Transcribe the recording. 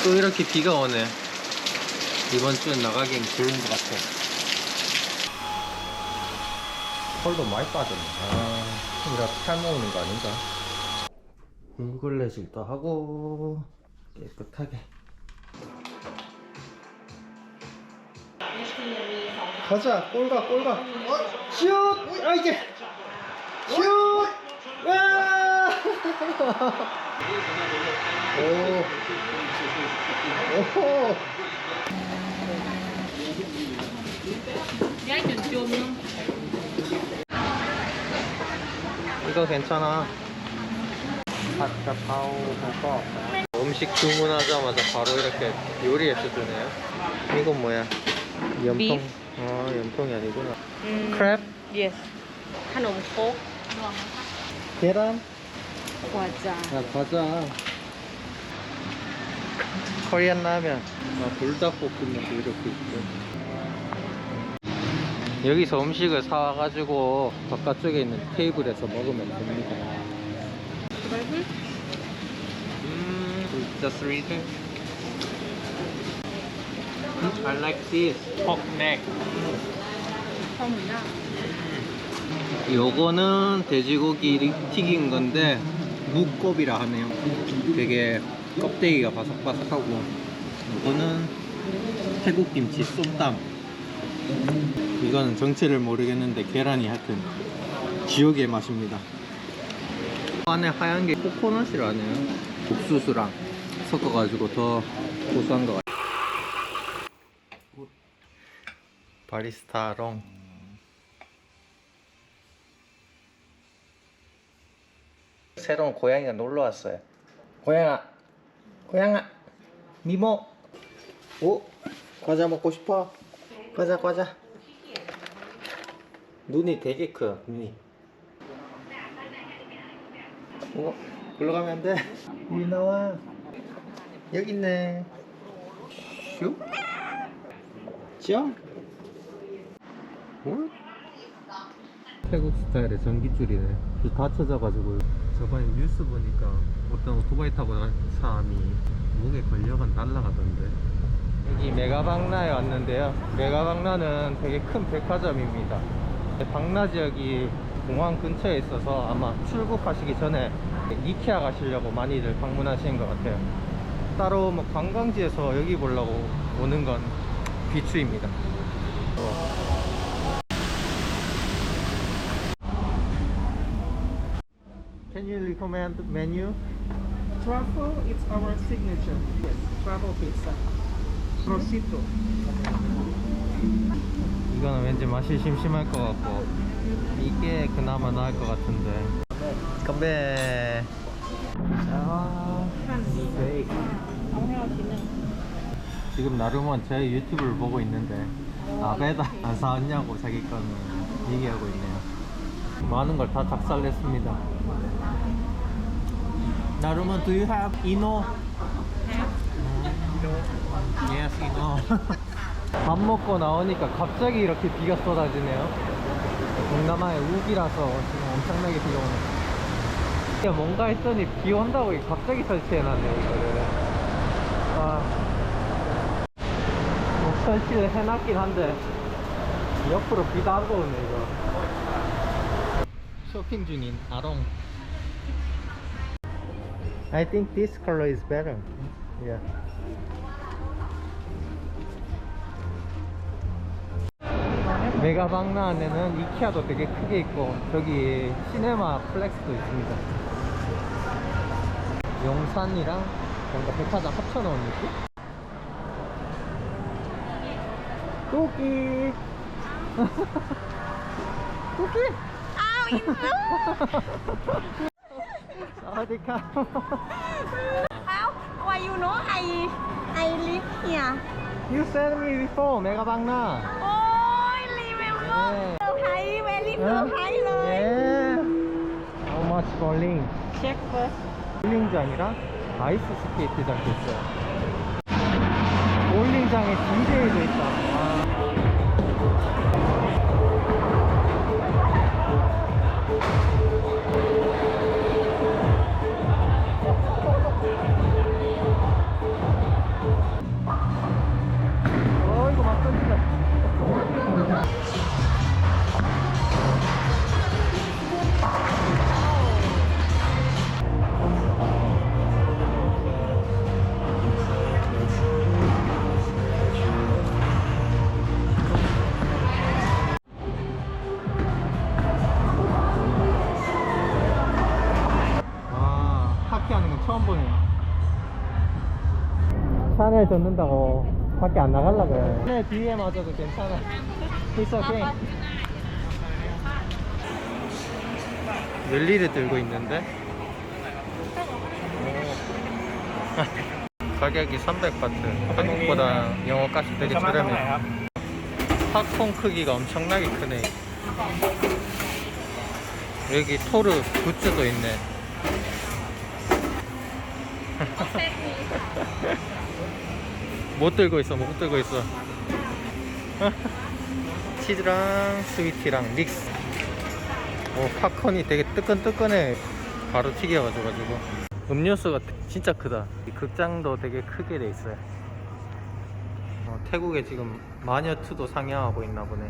또 이렇게 비가 오네. 이번 주는 나가긴 좋은 것 같아. 털도 많이 빠졌네. 우리가 탈 모으는 거 아닌가? 물걸레질도 하고 깨끗하게. 가자, 골가. 슛! 아, 이게 슛! 와! 오호. 이거 괜찮아. ผัดกะเพรา 볶아. 음식 주문하자마자 바로 이렇게 요리해서 주네요. 이건 뭐야? 염통? Beef. 염통이 아니구나. 크랩? Yes. ขนมครก 계란? 과자. 과자. 코리안 라면. 불닭볶음면도 이렇게 있고. 여기서 음식을 사와가지고 바깥쪽에 있는 테이블에서 먹으면 됩니다. Just read it. I like this pork neck. 요거는 돼지고기 튀긴 건데 묵고비라 하네요. 되게 껍데기가 바삭바삭하고, 요거는 태국김치 쏨땀. 이거는 정체를 모르겠는데 계란이 하여튼 지옥의 맛입니다. 안에 하얀 게 코코넛이라네요. 옥수수랑 섞어가지고 더 고소한 것 같아요. 바리스타롱. 새로운 고양이가 놀러 왔어요. 고양아, 미모. 오, 과자 먹고 싶어. 과자. 눈이 되게 커, 눈이. 글로 가면 안 돼. 여기 나와. 여기 있네. 슉. 죠? 태국 스타일의 전기줄이네. 다 쳐져가지고. 저번에 뉴스 보니까 어떤 오토바이 타고 난 사람이 목에 걸려가 날라가던데. 여기 메가박나에 왔는데요. 메가박나는 되게 큰 백화점입니다. 박나 지역이 공항 근처에 있어서 아마 출국하시기 전에 이케아 가시려고 많이들 방문하시는 것 같아요. 따로 뭐 관광지에서 여기 보려고 오는 건 비추입니다. Can you recommend menu? Truffle, it's our signature. Yes, truffle pizza. Prosciutto. 이거는 왠지 맛이 심심할 것 같고, 이게 그나마 나을 것 같은데. 건배. 스테이크. 지금 나름은 제 유튜브를 보고 있는데 배달 안 사왔냐고 자기 거는 얘기하고 있네요. 많은 걸 다 작살냈습니다. 나름은 do you have Eno? Yes, Eno. 밥 먹고 나오니까 갑자기 이렇게 비가 쏟아지네요. 동남아의 우기라서 지금 엄청나게 비가 오네. 뭔가 했더니 비 온다고 갑자기 설치해놨네요, 이거를. 뭐 설치를 해놨긴 한데 옆으로 비가 안 오네, 이거. 쇼핑 중인 아롱. I think this color is better. Yeah. 메가박나 안에는 이케아도 되게 크게 있고, 저기 시네마 플렉스도 있습니다. 용산이랑 뭔가 백화점 합쳐놓은 느낌? 쿠키! 쿠키! 사와디카. How? Why you know I live here? You sent me before, 메가박나. Oh, remember? Surprise, very surprise เลย Yeah. How much bowling? Check first. 볼링장이랑 아이스 스케이트장도 있어요. 볼링장에 DJ도 있다. 샤넬 젓는다고 밖에 안 나가려고 해. 샤넬 뒤에 맞아도 괜찮아. It's okay. 멜리를 들고 있는데 가격이 300바트. 한국보다 영어값이 되게 저렴해. 팝콘 크기가 엄청나게 크네. 여기 토르 굿즈도 있네. 못 들고 있어, 못 들고 있어. 치즈랑 스위티랑 믹스. 팝콘이 되게 뜨끈뜨끈해. 바로 튀겨가지고. 음료수가 진짜 크다. 이 극장도 되게 크게 돼 있어요. 태국에 지금 마녀2도 상영하고 있나 보네.